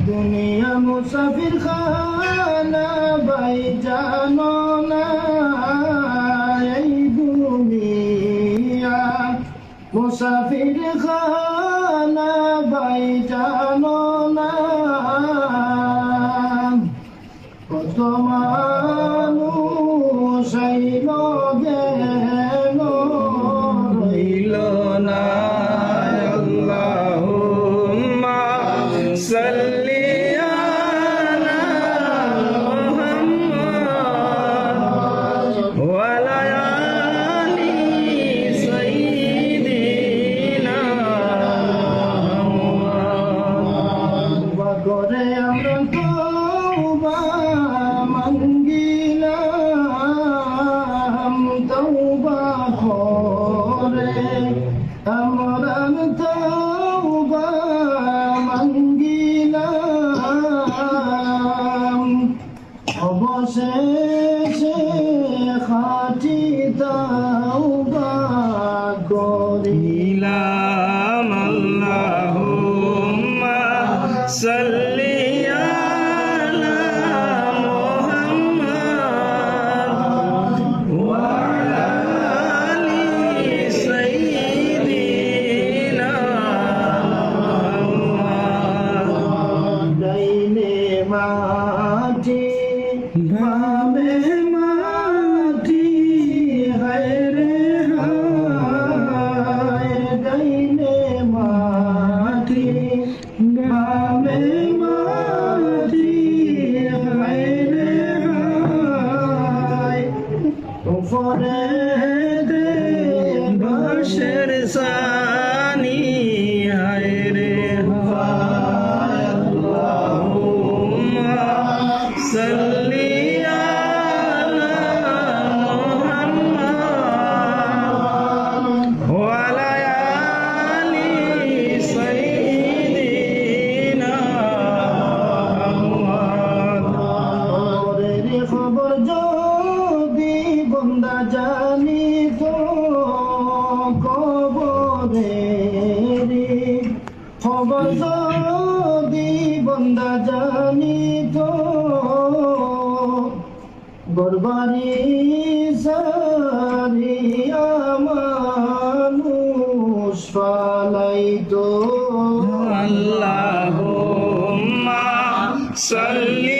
দুনিয়া মুসাফির খানা ভাই জানো না, এই দুনিয়া মুসাফির খানা ভাই জানো না। কত মানুষ আইল গেল রইল না। আল্লাহুম্মা সাল্লি আলা মুহাম্মাদ ওয়া আলা আলি সাইয়্যিদিনা মুহাম্মদ। করে আমরা তওবা মাঙ্গিলাম, তওবা করে আমরা তওবা মাঙ্গিলাম। অবশেষে খাঁটি তওবা করিলাম। আল্লাহুম্মা সাল্লি আলা মুহাম্মাদ ওয়া আলা আলি সাইয়্যিদিনা মুহাম্মদ। ডাইনে মাটি বামে মাটি, হায় রে হায়। ডাইনে মাটি বামে মাটি, হায় রে হায়। উপরে দে বাঁশের সানি, হায় রে হায়। আল্লাহুম্মা সাল্লি আলা মুহাম্মাদ ওয়া আলা আলি সাইয়্যিদিনা মুহাম্মদ। খবরের খবর যদি বন্দা জানিত, কবরের খবর যদি বন্দা জানিত, গরবারি সারিয়া মানুষ পালাইতো। আল্লাহুম্মা সাল্লি